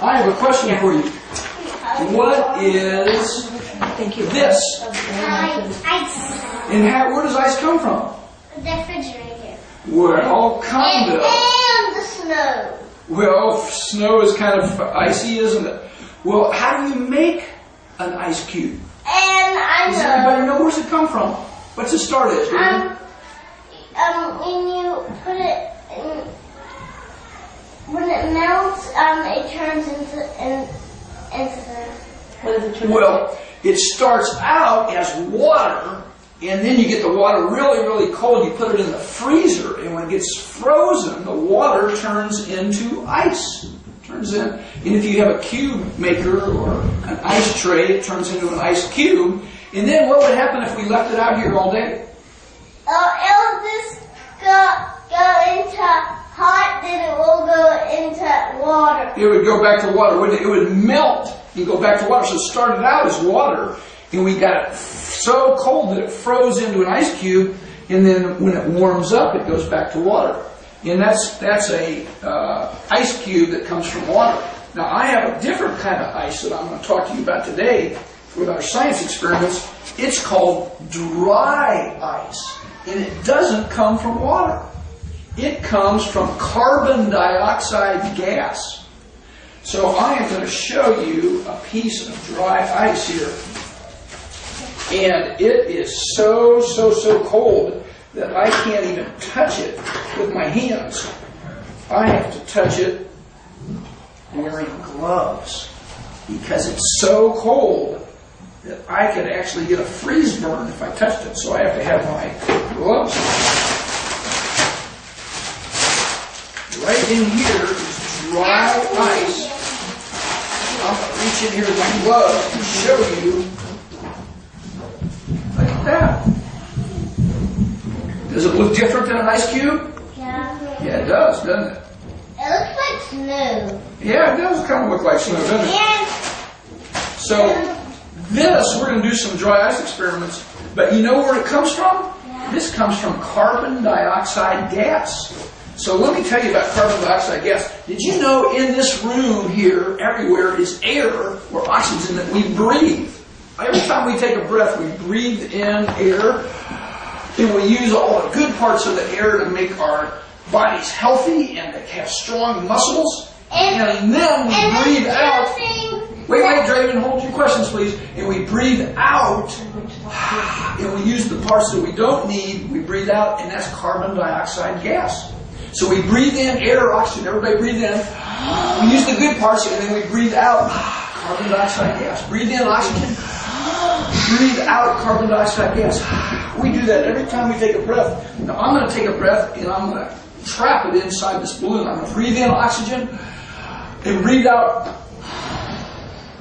I have a question for you. What is this? Ice. And where does ice come from? The refrigerator. Well, kind of. And the snow. Well, snow is kind of icy, isn't it? Well, how do you make an ice cube? And I Does anybody know where's it come from? What's the start is? When you put it in, when it melts, it turns into the. What does it turn Well, it starts out as water, and then you get the water really, really cold. You put it in the freezer, and when it gets frozen, the water turns into ice. Turns in, and if you have a cube maker or an ice tray, it turns into an ice cube. And then what would happen if we left it out here all day? It'll just go into hot, then it will go into water. It would go back to water, wouldn't it? It would melt and go back to water. So it started out as water, and we got it so cold that it froze into an ice cube, and then when it warms up, it goes back to water. And that's a ice cube that comes from water. Now, I have a different kind of ice that I'm going to talk to you about today with our science experiments. It's called dry ice, and it doesn't come from water. It comes from carbon dioxide gas. So I am going to show you a piece of dry ice here. And it is so cold that I can't even touch it with my hands. I have to touch it wearing gloves because it's so cold that I could actually get a freeze burn if I touched it. So I have to have my gloves on. Right in here is dry ice. I'm going to reach in here with my gloves and show you. Like that. Does it look different than an ice cube? Yeah. Yeah, it does, doesn't it? It looks like snow. Yeah, it does kind of look like snow, doesn't it? And So this, we're going to do some dry ice experiments, but you know where it comes from? Yeah. This comes from carbon dioxide gas. So let me tell you about carbon dioxide gas. Did you know in this room here, everywhere, is air or oxygen that we breathe? Every time we take a breath, we breathe in air, and we use all the good parts of the air to make our bodies healthy and to have strong muscles. And then we breathe out. Wait, Draven, hold your questions, please. And we breathe out, and we use the parts that we don't need. We breathe out, and that's carbon dioxide gas. So we breathe in air or oxygen. Everybody breathe in. We use the good parts, and then we breathe out carbon dioxide gas. Breathe in oxygen. Breathe out carbon dioxide gas. We do that every time we take a breath. Now I'm going to take a breath, and I'm going to trap it inside this balloon. I'm going to breathe in oxygen and breathe out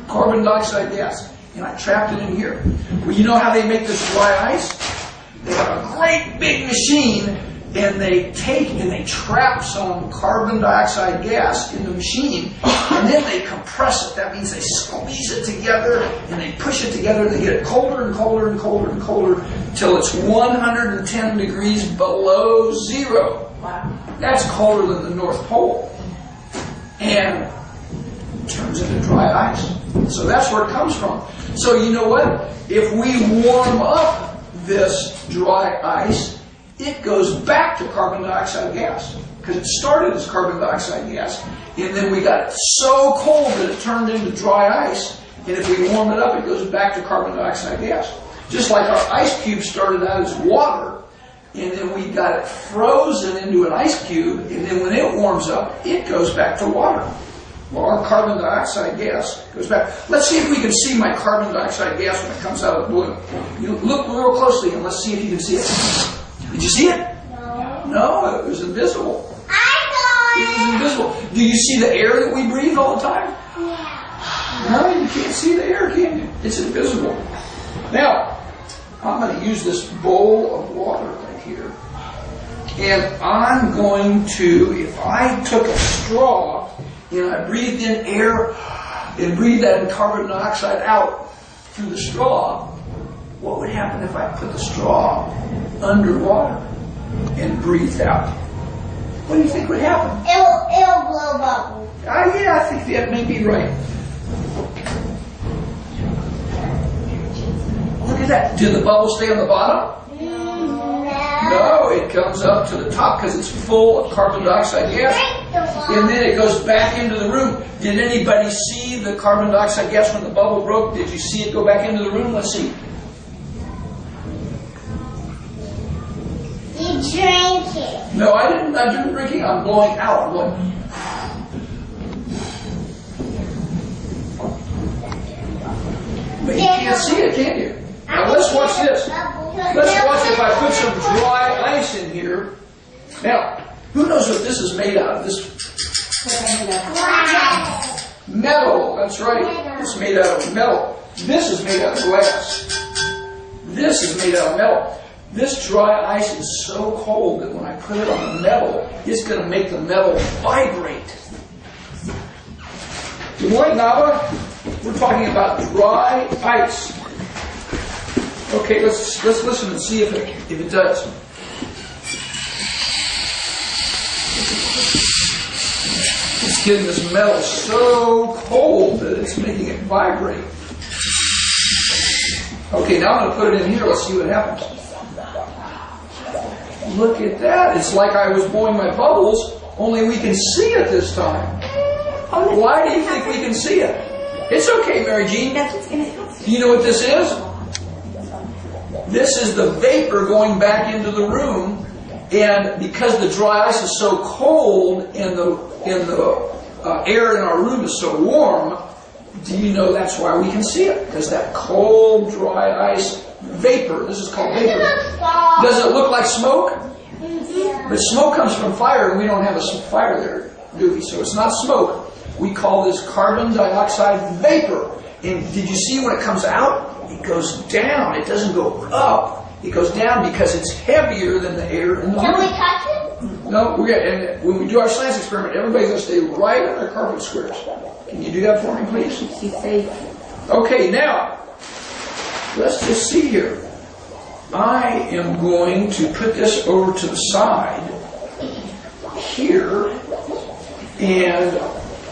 carbon dioxide gas. And I trapped it in here. Well, you know how they make this dry ice? They have a great big machine, and they take and they trap some carbon dioxide gas in the machine, and then they compress it. That means they squeeze it together, and they push it together, and they get it colder and colder and colder and colder till it's 110 degrees below zero. Wow. That's colder than the North Pole. And it turns into dry ice. So that's where it comes from. So you know what? If we warm up this dry ice, it goes back to carbon dioxide gas. Because it started as carbon dioxide gas, and then we got it so cold that it turned into dry ice, and if we warm it up, it goes back to carbon dioxide gas. Just like our ice cube started out as water, and then we got it frozen into an ice cube, and then when it warms up, it goes back to water. Well, our carbon dioxide gas goes back. Let's see if we can see my carbon dioxide gas when it comes out of the balloon. You look real closely, and let's see if you can see it. Did you see it? no. No, it was invisible. I It was invisible. Do you see the air that we breathe all the time? Yeah. No, you can't see the air, can you? It's invisible. Now, I'm going to use this bowl of water right here. And I'm going to, if I took a straw and I breathed in air and breathed that carbon dioxide out through the straw, what would happen if I put the straw underwater and breathed out? What do you think would happen? It'll blow little bubble. Yeah, I think that may be right. Look at that. Did the bubble stay on the bottom? No, it comes up to the top because it's full of carbon dioxide gas. And then it goes back into the room. Did anybody see the carbon dioxide gas when the bubble broke? Did you see it go back into the room? Let's see. You drank it. No, I didn't. I'm doing drinking. I'm blowing out. I'm blowing. But you can't see it, can you? Now let's watch this. Let's watch if I put some dry ice in here. Now, who knows what this is made out of? This metal. That's right. It's made out of metal. This is made out of glass. This is made out of metal. This dry ice is so cold that when I put it on the metal, it's going to make the metal vibrate. Good morning, Nava. We're talking about dry ice. Okay, let's listen and see if it does. It's getting this metal so cold that it's making it vibrate. Okay, now I'm going to put it in here. Let's see what happens. Look at that. It's like I was blowing my bubbles, only we can see it this time. Why do you think we can see it? It's okay, Mary Jean. Do you know what this is? This is the vapor going back into the room, and because the dry ice is so cold and the air in our room is so warm, do you know that's why we can see it? Because that cold, dry ice vapor, this is called vapor. Does it look like smoke? But smoke comes from fire, and we don't have a fire there, do we? So it's not smoke. We call this carbon dioxide vapor. And did you see when it comes out? It goes down. It doesn't go up. It goes down because it's heavier than the air in the room. Can we touch it? No, and when we do our science experiment, everybody's going to stay right on their carpet squares. Can you do that for me, please? Okay, now, let's just see here. I am going to put this over to the side here, and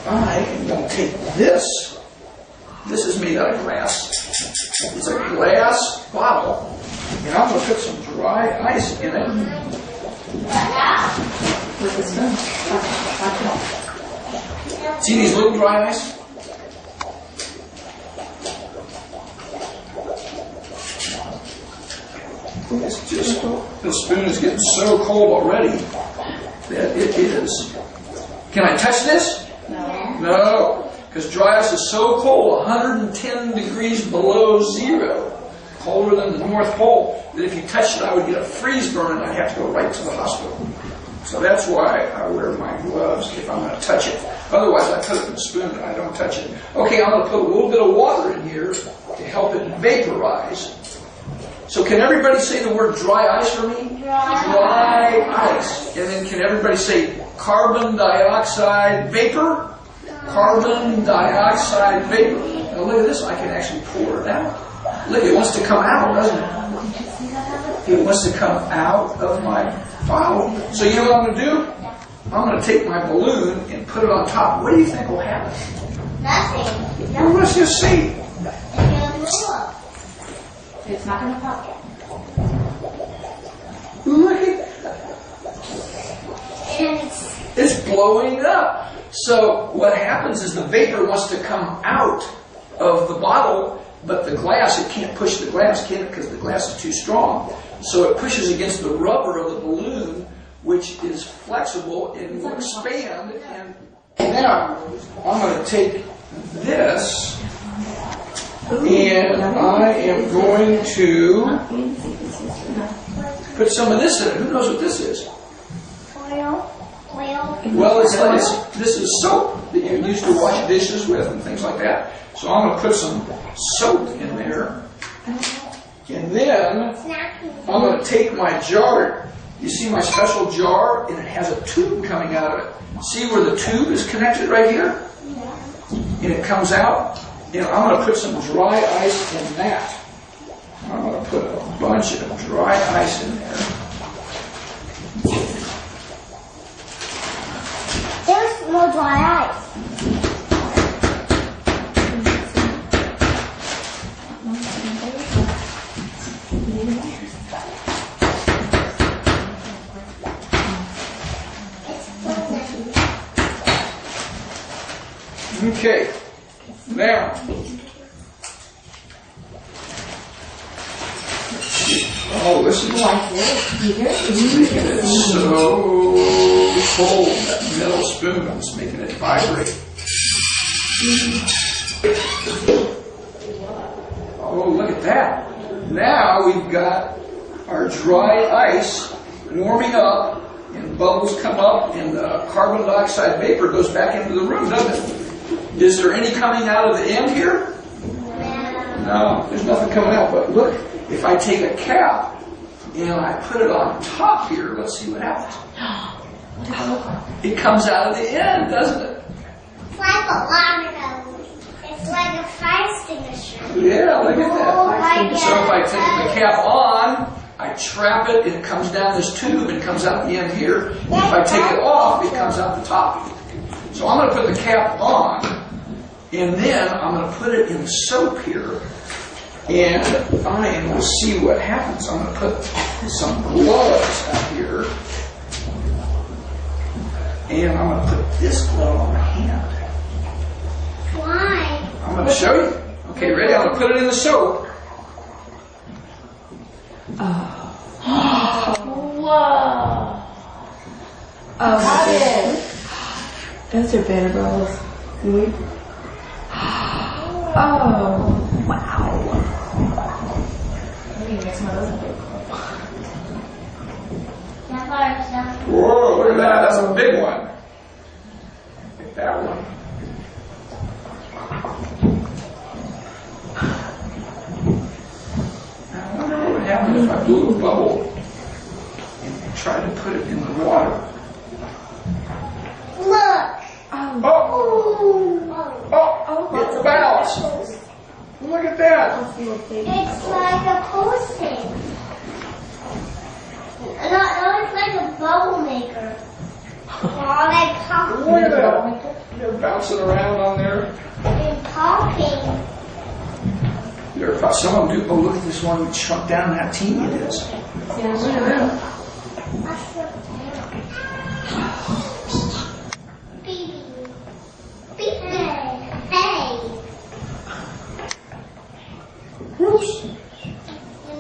I am going to take this. This is made out of glass. It's a glass bottle, and I'm going to put some dry ice in it. See these little dry ice? It's just, the spoon is getting so cold already that it is. Can I touch this? No. Because dry ice is so cold, 110 degrees below zero, colder than the North Pole, that if you touched it, I would get a freeze burn and I'd have to go right to the hospital. So that's why I wear my gloves if I'm going to touch it. Otherwise, I put it in the spoon and I don't touch it. Okay, I'm going to put a little bit of water in here to help it vaporize. So can everybody say the word dry ice for me? Dry ice. And then can everybody say carbon dioxide vapor? Carbon dioxide vapor. Now look at this, I can actually pour it out. Look, it wants to come out, doesn't it? It wants to come out of my bottle. So you know what I'm going to do? I'm going to take my balloon and put it on top. What do you think will happen? Nothing. Well, let's just see. It's not going to pop. Look at that. It's blowing up. So what happens is the vapor wants to come out of the bottle, but the glass, it can't push the glass, can it? Because the glass is too strong. So it pushes against the rubber of the balloon, which is flexible and will expand. And now I'm going to take this, and I am going to put some of this in it. Who knows what this is? Oil. Well, this is soap that you used to wash dishes with and things like that. So I'm going to put some soap in there. And then I'm going to take my jar. You see my special jar? And it has a tube coming out of it. See where the tube is connected right here? And it comes out. And I'm going to put some dry ice in that. I'm going to put a bunch of dry ice in there. There's more dry ice. Okay, now, oh, this is making it so cold, that metal spoon is making it vibrate. Oh, look at that. Now we've got our dry ice warming up, and bubbles come up, and the carbon dioxide vapor goes back into the room, doesn't it? Is there any coming out of the end here? No, there's nothing coming out. But look, if I take a cap and I put it on top here, let's see what happens. It comes out of the end, doesn't it? It's like a water. It's like a fire extinguisher. Yeah, look at that. Oh my So if I God. take the cap on, I trap it, and it comes down this tube and comes out the end here. If I take it off, it comes out the top. So I'm going to put the cap on, and then I'm going to put it in the soap here, and I am going to see what happens. I'm going to put some gloves out here, and I'm going to put this glove on my hand. Why? I'm going to show you. Okay, ready? I'm going to put it in the soap. Whoa. Oh, those are better balls. See? Oh, wow. Maybe make some of those a bit. Whoa, look at that. That's a big one. Like that one. I wonder what would happen if I blew a bubble and tried to put it in the water. Look. Oh, it bounced. Look at that. It's like a posting. No, it's like a bubble maker. All that popping. Look at that. They're bouncing around on there. And popping. Some of them do. Oh, look at this one that shrunk down and how teeny it is. Yeah, look at that.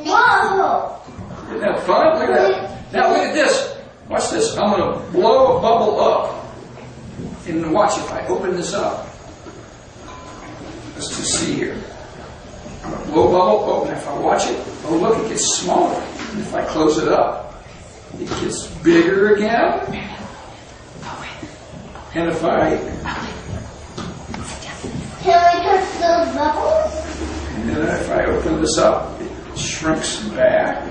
Whoa! Isn't that fun? Look at that. Now look at this. Watch this. I'm going to blow a bubble up. And watch if I open this up. Let's just see here. I'm going to blow a bubble. Oh, and if I watch it, oh look, it gets smaller. And if I close it up, it gets bigger again. And if I... Can we touch those bubbles? And then if I open this up, it shrinks back.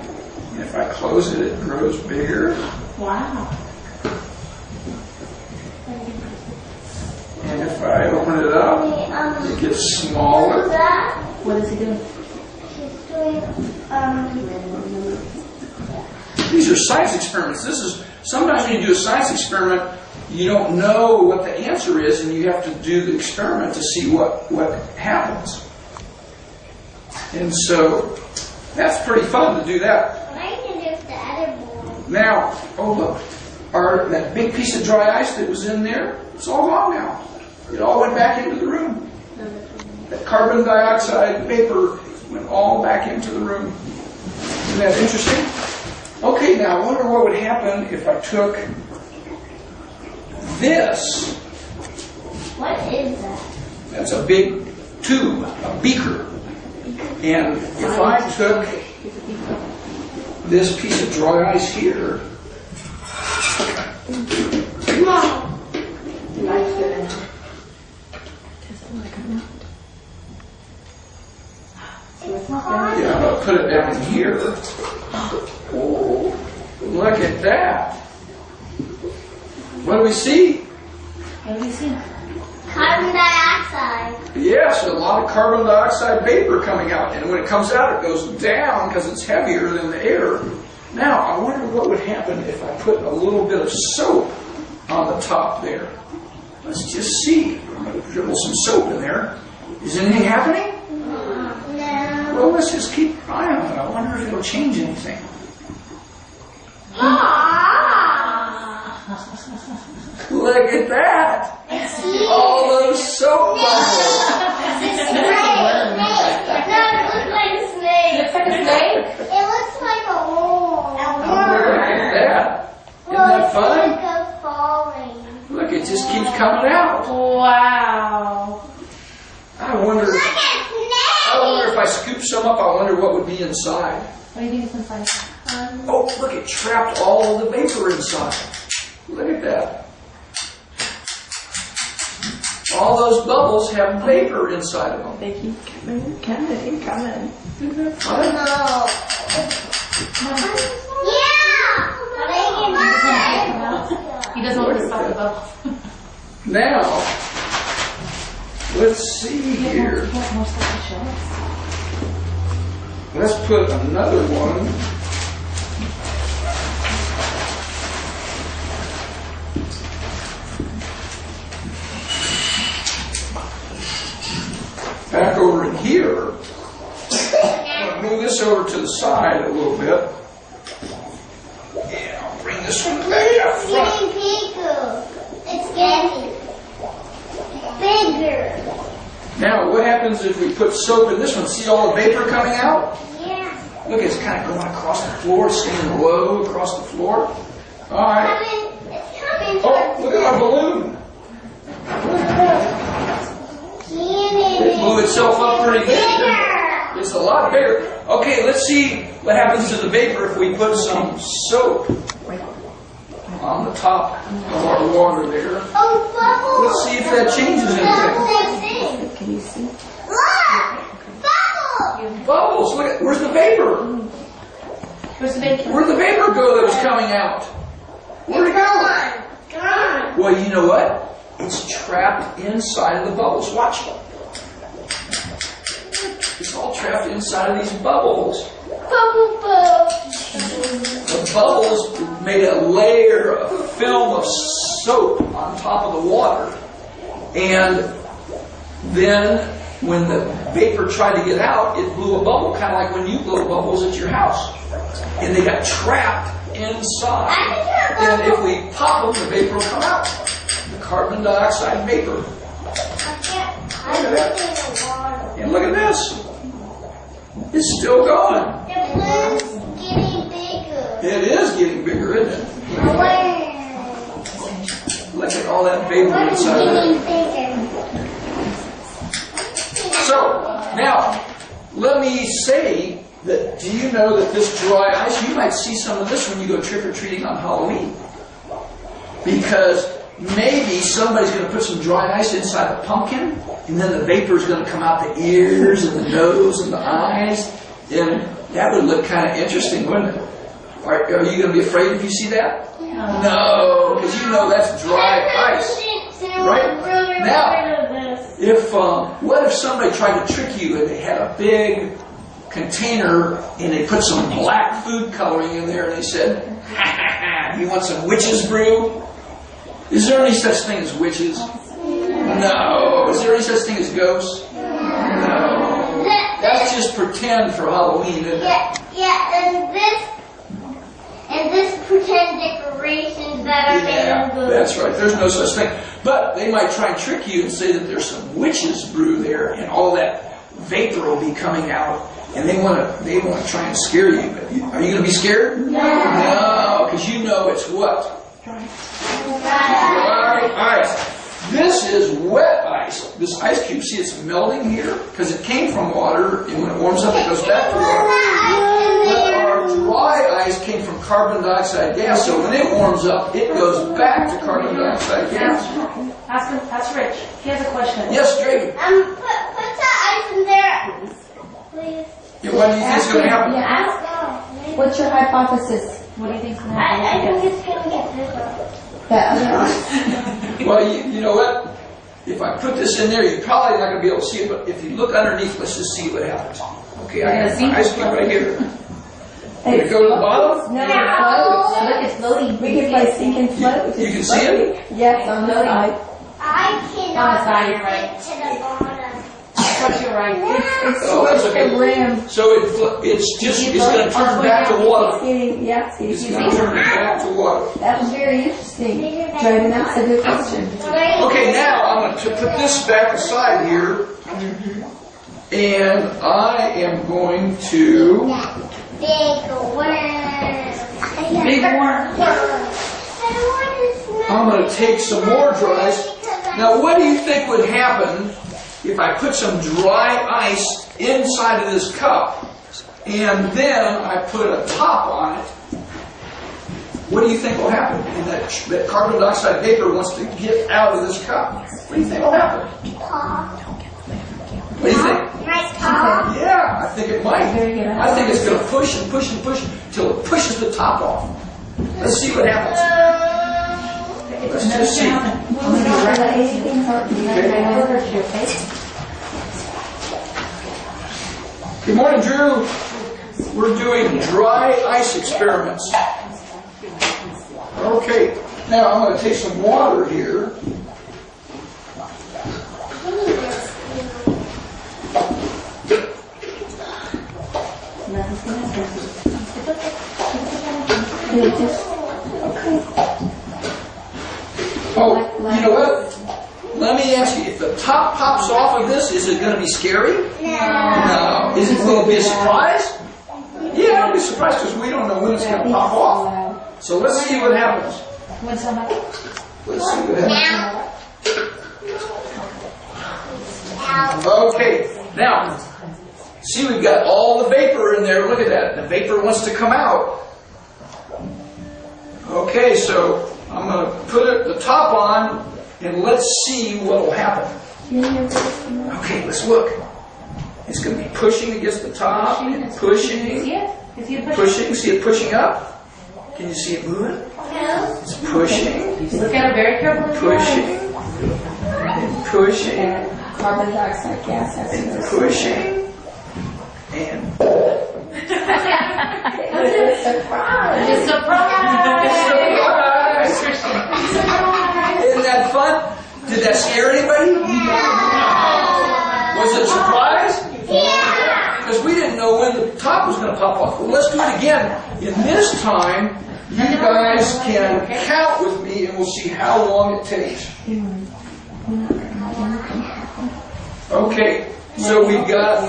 And if I close it, it grows bigger. Wow. And if I open it up, it gets smaller. That? What is he doing? She's doing, These are science experiments. Sometimes when you do a science experiment, you don't know what the answer is, and you have to do the experiment to see what happens. And so that's pretty fun to do that. what are you going to do with the other ball? Now, oh look, that big piece of dry ice that was in there, it's all gone now. It all went back into the room. That carbon dioxide vapor went all back into the room. Isn't that interesting? Okay, now I wonder what would happen if I took this. What is that? That's a big tube, a beaker. And if I took this piece of dry ice here, Mom. It's hard. yeah, I'm going to put it down here. Oh, look at that. What do we see? What do you see? Carbon dioxide. Yes, a lot of carbon dioxide vapor coming out. And when it comes out, it goes down because it's heavier than the air. Now, I wonder what would happen if I put a little bit of soap on the top there. Let's just see. I'm going to dribble some soap in there. Is anything happening? No. Well, let's just keep an eye on it. I wonder if it'll change anything. Look at that! All those soap bubbles. It looks like a snake. Looks like a snake? It looks like a worm. Look at that. Isn't that fun? It's like a falling. Look, it just keeps coming out. Wow. I wonder Look at snake. if I scoop some up, I wonder what would be inside. What do you think is inside? Oh, look, it trapped all of the vapor inside. Look at that. All those bubbles have vapor inside of them. They keep coming. Isn't that fun? No. Yeah. He doesn't want to stop the bubble. Now, let's see here. Let's put another one. Back over in here. I'm going to move this over to the side a little bit. Yeah, I'll bring this one back out It's front. getting bigger. It's getting bigger. Now, what happens if we put soap in this one? See all the vapor coming out? Yeah. Look, it's kind of going across the floor, staying low across the floor. All right. It's coming. Oh, look at our balloon. It blew itself up pretty good. Bigger. It's a lot bigger. Okay, let's see what happens to the vapor if we put some soap on the top of our water there. Oh, bubbles. Let's see if that changes anything. Same thing. Can you see? Look! Bubbles! Bubbles, look at, where's the vapor? Where's the bacon? Where'd the vapor go that was coming out? Where'd it go? Gone. Well, you know what? It's trapped inside of the bubbles. Watch. It's all trapped inside of these bubbles. Bubble bubbles. The bubbles made a layer of film of soap on top of the water. And then when the vapor tried to get out, it blew a bubble, kind of like when you blow bubbles at your house. And they got trapped inside. And if we pop them, the vapor will come out. The carbon dioxide vapor. I'm looking at the water. And look at this. It's still going. The balloon's getting bigger. It is getting bigger, isn't it? Where? Look at all that vapor What is inside getting there. bigger? So, now, let me say that, do you know that this dry ice, you might see some of this when you go trick-or-treating on Halloween. Because maybe somebody's going to put some dry ice inside a pumpkin, and then the vapor is going to come out the ears and the nose and the eyes, and that would look kind of interesting, wouldn't it? Are you going to be afraid if you see that? No, because you know that's dry ice. Right? Now, what if somebody tried to trick you and they had a big container and they put some black food coloring in there and they said, ha ha ha, you want some witch's brew? Is there any such thing as witches? No. Is there any such thing as ghosts? No. That's just pretend for Halloween, isn't it? Yeah, and this pretend decorations that are Yeah, made of that's right. There's no such thing. But they might try and trick you and say that there's some witch's brew there and all that vapor will be coming out. And they want to try and scare you. Are you going to be scared? No, because you know it's what? Dry ice. This is wet ice. This ice cube, see, it's melting here because it came from water, and when it warms up, it goes back to water. But our dry ice came from carbon dioxide gas, so when it warms up, it goes back to carbon dioxide gas. Ask Rich. He has a question. Yes, Drake. Put the ice in there, please. Yeah, what do you think is going to happen? Yeah, what's your hypothesis? What do you think is going to happen? I think it's going to get bigger. That other Well, you know what? If I put this in there, you're probably not going to be able to see it, but if you look underneath, let's just see what happens. Okay, I got my ice cube right here. Did it go to the bottom? No, it floats. Look, it's floating. We can play sink and float. You can see it? Yes, on the side. cannot you're right. get to the bottom. But you're right. It's Oh, that's switched okay. the rim. So it's going to turn back to water. Yeah, see, It's going to turn back to water. that was very interesting. Jordan, that's a good question. Okay, now I'm going to put this back aside here. And I am going to... Big worm. Big worm. I'm going to take some more dry ice. Now, what do you think would happen if I put some dry ice inside of this cup and then I put a top on it? What do you think will happen? And that carbon dioxide vapor wants to get out of this cup. What do you think will happen? What do you think? Yeah, I think it might. I think it's going to push and push and push until it pushes the top off. Let's see what happens. Let's just see. Good morning, Drew. We're doing dry ice experiments. Okay, now I'm going to take some water here. Oh, you know what? Let me ask you, if the top pops off of this, is it going to be scary? No. Is it going to be a surprise? Yeah, I'll be surprised because we don't know when it's going to pop off. So let's see what happens. Let's see what happens. Okay, now, see, we've got all the vapor in there. Look at that. The vapor wants to come out. Okay, so I'm going to put the top on, and let's see what will happen. Okay, let's look. It's going to be pushing against the top, and pushing, pushing. See it pushing up? Can you see it moving? It's pushing. Look at it very carefully. Pushing, and pushing, Carbon dioxide gas has and pushing, and... It's a surprise. It's a surprise. Isn't that fun? Did that scare anybody? Was it a surprise? Yeah. Because we didn't know when the top was going to pop off. Well, let's do it again. In this time, you guys can count with me and we'll see how long it takes. Okay, so we've got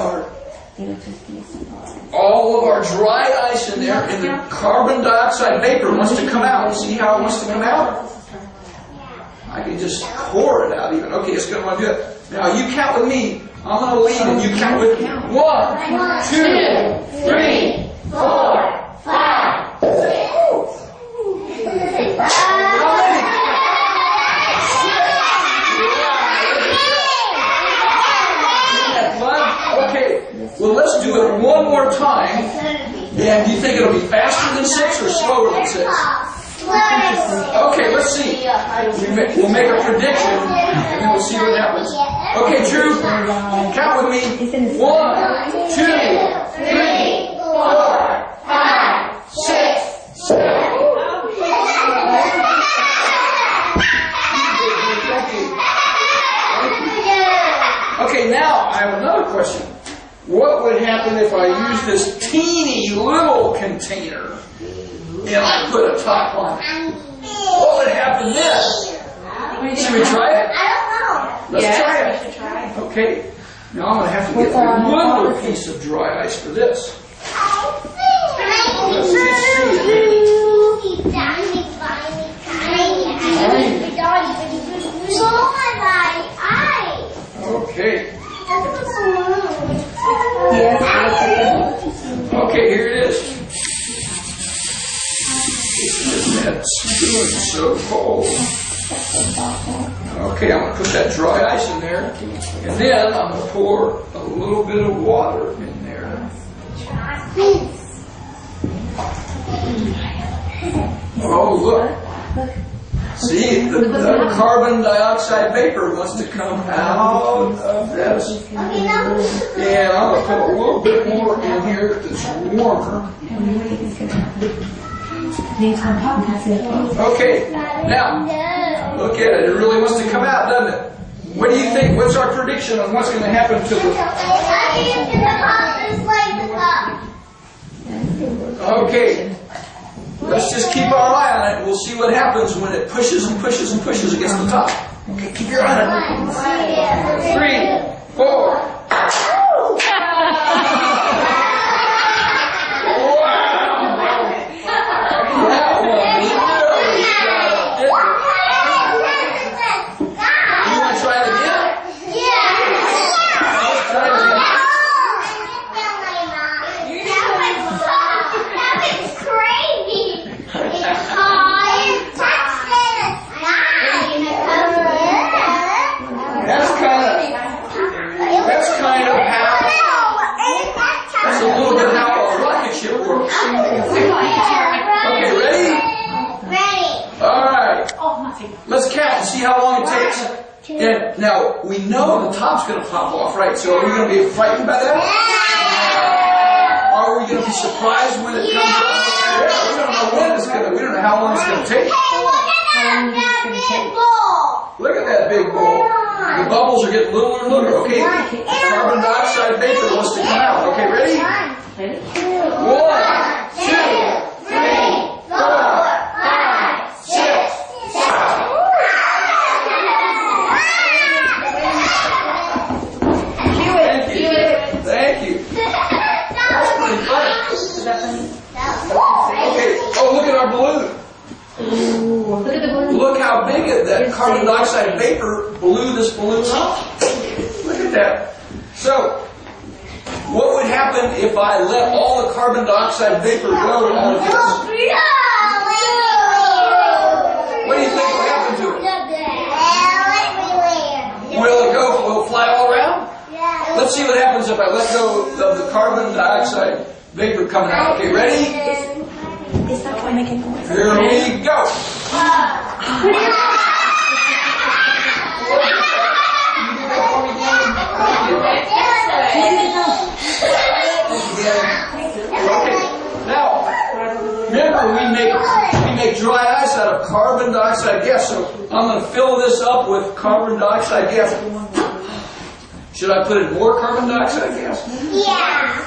all of our dry ice in there, and the carbon dioxide vapor wants to come out. See how it wants to come out? I can just pour it out even. Okay, it's going to want to do it. Now you count with me. I'm going to lead and you count with me. 1, 2, 3, 4, 5, 6. How many? Okay, well let's do it one more time. And do you think it'll be faster than 6 or slower than 6? Okay, let's see. We'll make a prediction and then we'll see what happens. Okay, Drew, count with me. 1, 2, 3, 4, 5, 6, 7. Okay, now I have another question. What would happen if I use this teeny little container and I put a top on it? What would happen then? Should we try it? I don't know. Let's try it. We should try it. Okay, now I'm going to have to get one more piece of dry ice for this. Let's just see it. Okay. Okay, here it is. It's doing so cold. Okay, I'm going to put that dry ice in there, and then I'm going to pour a little bit of water in there. Oh, look. See, the carbon dioxide vapor wants to come out of this. And I'm going to put a little bit more in here that's warmer. Okay, now, Look at it. It really wants to come out, doesn't it? What do you think? What's our prediction on what's going to happen to the... I think it's going to pop just like the top. Okay. Let's just keep our eye on it. We'll see what happens when it pushes and pushes and pushes against the top. Okay, keep your eye on it. 3, 4. Let's count and see how long it takes. And now, we know the top's going to pop off, right? So are we going to be frightened by that? Or are we going to be surprised when it comes off? Yeah, we don't know when it's going to, we don't know how long it's going to take. Look at that big bowl. The bubbles are getting littler and littler. Okay, carbon dioxide vapor wants to come out. Okay, ready? 1, 2, 3, 4, 5, 6. Thank you. That's pretty funny. Okay. Oh, look at our balloon. Look at the balloon. Look how big that carbon dioxide vapor blew this balloon up. Look at that. So, what would happen if I let all the carbon dioxide vapor go out of this? What do you think will happen to it? Will it go? Will it fly all around? Let's see what happens if I let go of the carbon dioxide vapor coming out. Okay, ready? Is that why making noise? Here we go. Okay. Now, remember we make dry ice out of carbon dioxide gas. So I'm going to fill this up with carbon dioxide gas. Should I put in more carbon dioxide gas? Yeah.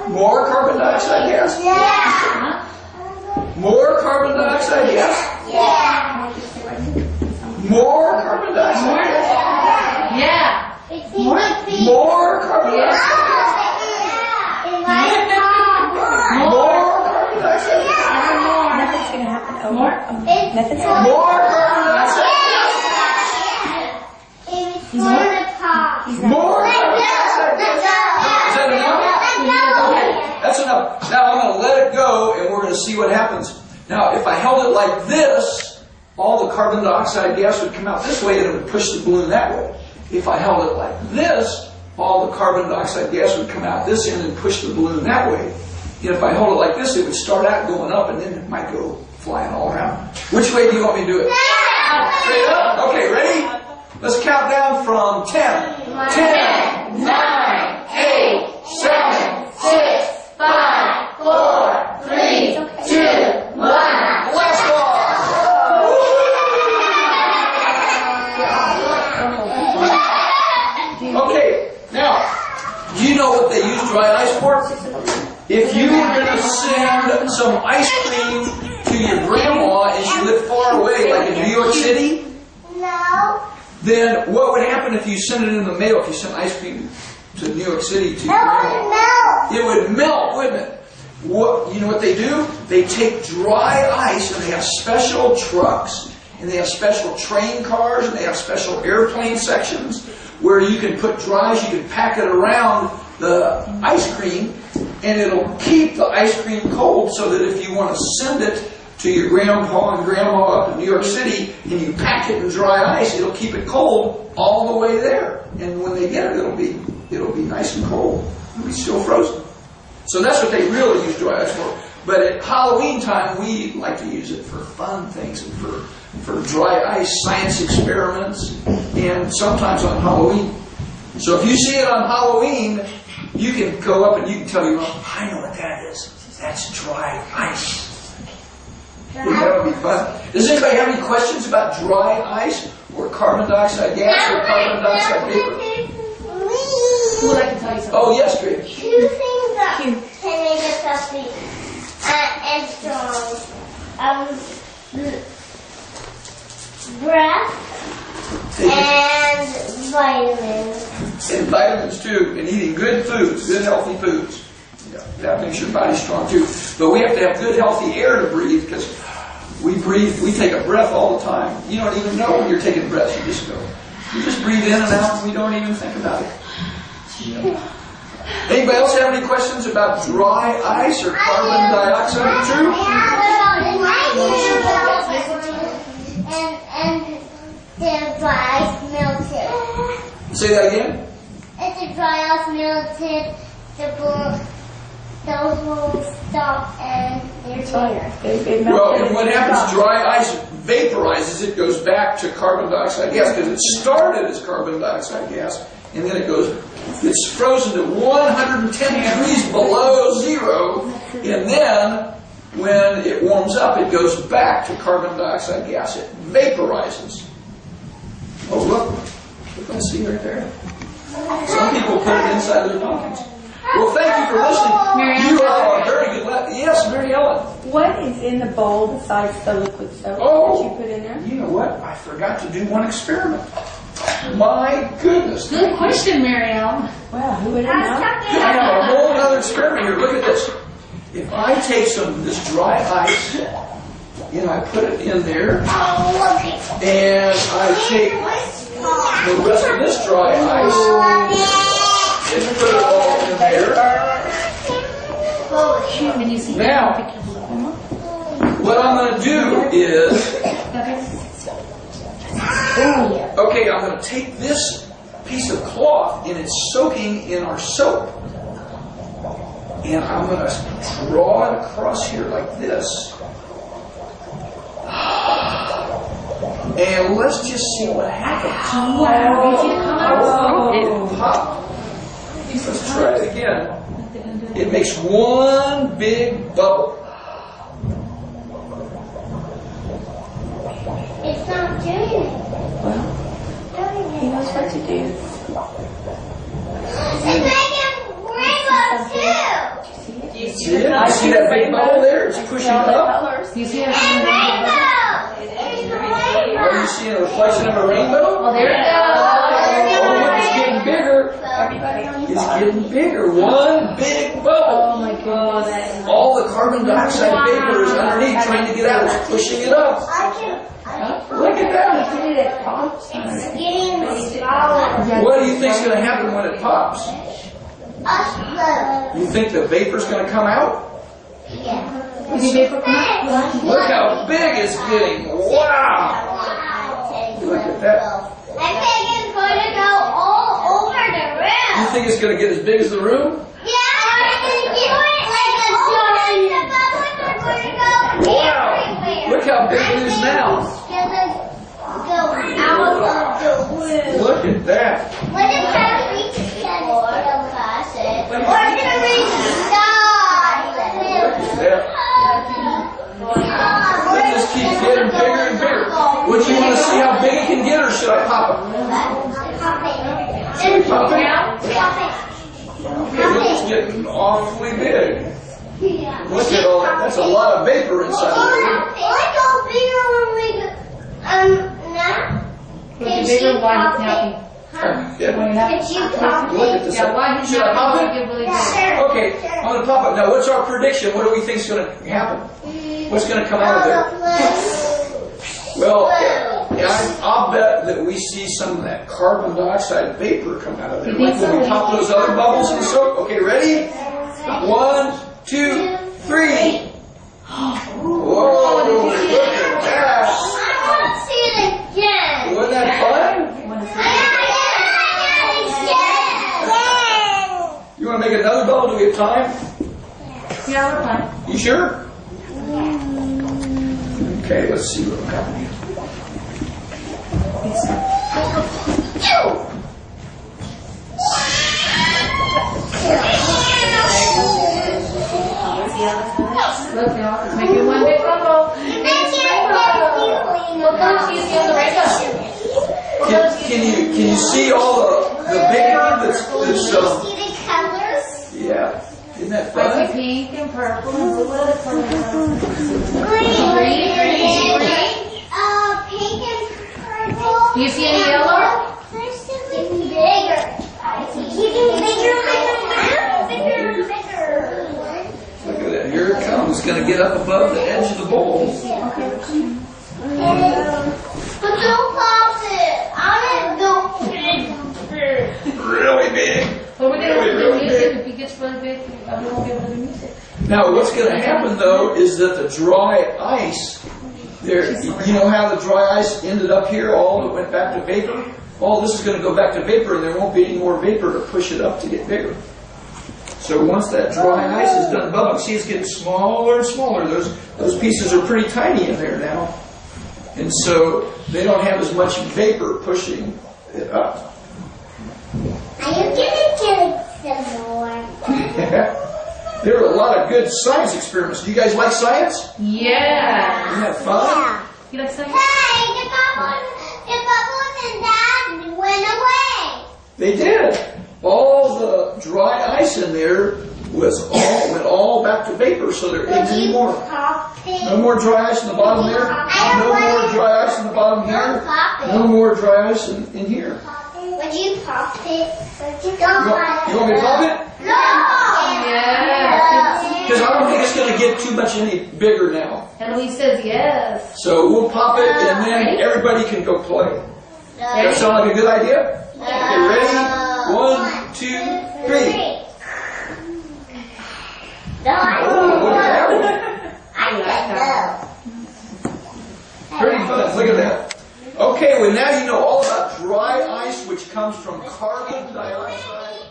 More carbon dioxide gas? Yeah. More carbon dioxide gas? Yeah. More carbon dioxide gas? Yeah. More carbon dioxide gas? More carbon dioxide gas? Nothing's going to happen. Oh, more? Nothing's More carbon dioxide gas? More carbon dioxide gas? Is that enough? Okay, that's enough. Now I'm going to let it go and we're going to see what happens. Now if I held it like this, all the carbon dioxide gas would come out this way and it would push the balloon that way. If I held it like this, all the carbon dioxide gas would come out this end and push the balloon that way. And if I hold it like this, it would start out going up and then it might go flying all around. Which way do you want me to do it? Straight up? Okay, ready? Let's count down from 10. 10, 9, 8, 7, 6, 5, 4, 3, 2, 1. Blast off! Okay, now, do you know what they use dry ice for? If you were going to send some ice cream to your grandma and she lived far away, like in New York City, No. then what would happen if you sent it in the mail, if you sent ice cream to New York City to your grandma? It would melt, wouldn't it? You know what they do? They take dry ice and they have special trucks and they have special train cars and they have special airplane sections where you can put dry ice, you can pack it around the ice cream and it'll keep the ice cream cold so that if you want to send it to your grandpa and grandma up in New York City and you pack it in dry ice, it'll keep it cold all the way there. And when they get it, it'll be nice and cold. It'll be still frozen. So that's what they really use dry ice for. But at Halloween time, we like to use it for fun things and for dry ice science experiments and sometimes on Halloween. So if you see it on Halloween, you can go up and you can tell your mom, I know what that is. That's dry ice. That would be fun. Does anybody have any questions about dry ice or carbon dioxide gas or carbon dioxide vapor? Well, I can tell you something. Oh, yes, Grace. Two things that can make us healthy and strong. Breath and vitamins. And vitamins too, and eating good foods, good healthy foods. Yeah, that makes your body strong too. But we have to have good healthy air to breathe because we take a breath all the time. You don't even know when you're taking breaths, you just go. You just breathe in and out and we don't even think about it. Yeah. Anybody else have any questions about dry ice or carbon dioxide? True? And the dry ice melted. Say that again? If the dry ice melted, those will stop and they're clear. Well, and what happens, dry ice vaporizes, it goes back to carbon dioxide gas because it started as carbon dioxide gas and then it's frozen to 110 degrees below zero, and then when it warms up, it goes back to carbon dioxide gas. It vaporizes. Oh, look. Let's see right there. Some people put it inside of their pumpkins. Well, thank you for listening. You are a very good Yes, Mary Ellen. What is in the bowl besides the liquid soap Oh, that you put in there? You know what? I forgot to do one experiment. My goodness. Good question, Mary Ellen. Wow, who would have known? I have a whole other experiment here. Look at this. If I take some of this dry ice and I put it in there, and I take the rest of this dry ice and put it all in there. Now, what I'm going to do is, okay, I'm going to take this piece of cloth and it's soaking in our soap. And I'm going to draw it across here like this. And let's just see what happens. Wow. It popped. Let's try it again. It makes one big bubble. It's not doing it. Well, he knows what to do. It's making rainbows too. See it? You see that big bubble there? It's pushing it up. You see it? It's a rainbow. Are you seeing a reflection of a rainbow? Oh, there it Oh, look, it's getting bigger. It's getting bigger. One big bubble. Oh my goodness. All the carbon dioxide vapor is underneath trying to get out. It's pushing it up. Look at that. It's getting smaller. What do you think is going to happen when it pops? You think the vapor's going to come out? Yeah. Look how big it's getting. Wow. Look at that. I think it's going to go all over the room. You think it's going to get as big as the room? Yeah, I can do it like a giant. The bubbles are going to go Wow. everywhere. Look how big it is now. Go out of the room. Look at that. What if I reach the plastic? Or can I reach the sky? Look at that. It just keeps getting bigger and bigger. Would you want to see how big it can get, or should I pop it? Should we pop it? It's getting awfully big. Look at all that. That's a lot of vapor inside of it. Let's go bigger when we go. Now. Can you pop it? Yeah. Can you pop Look at it? this. Yeah, why did Should I pop it? Okay, I'm going to pop it. Now, what's our prediction? What do we think is going to happen? What's going to come out of there? Well, I'll bet that we see some of that carbon dioxide vapor come out of there. Like when we pop those other bubbles in soap. Okay, ready? 1, 2, 3. Whoa, look at that. I want to see it again. Wasn't that fun? You want to make another bubble? Do we have time? Yeah, we're fine. You sure? Okay, let's see what will happen here. Look, y'all, it's making one big bubble. And do you see on the radio? Can you see all the vapor that's See the colors? yeah? Isn't that I see fun? pink and purple and blue. What other colors are there? Green. Green. Pink and purple. Do you see any yellow? There's something bigger. Getting bigger, bigger. Look at that. Here it comes. It's going to get up above the edge of the bowl. But don't pop it. I want to go. Really big. Well, we're going to Really, do really music. big. If he gets really big, we won't be able to do music. Now, what's going to happen though is that the dry ice, there, you know how the dry ice ended up here, all of it went back to vapor? All this is going to go back to vapor, and there won't be any more vapor to push it up to get bigger. So once that dry ice is done bubbling, see it's getting smaller and smaller. Those pieces are pretty tiny in there now. And so they don't have as much vapor pushing it up. Are you gonna get some more? There are a lot of good science experiments. Do you guys like science? Yeah. Isn't that fun? You like something? Hey, the bubbles and that went away. They did. All the dry ice in there went all back to vapor, so there isn't any more. Pop it. No more dry ice in the bottom there. No more dry ice in the bottom here. No more dry ice in here. Would you pop it? You want me to pop it? No. Yeah. Because I don't think it's going to get too much any bigger now. Eloise says yes. So we'll pop it, and then everybody can go play. That sound like a good idea? Okay, ready? 1, 2, 3. Oh, look at that one. I Pretty fun. Look at that. Okay, well now you know all about dry ice, which comes from carbon dioxide.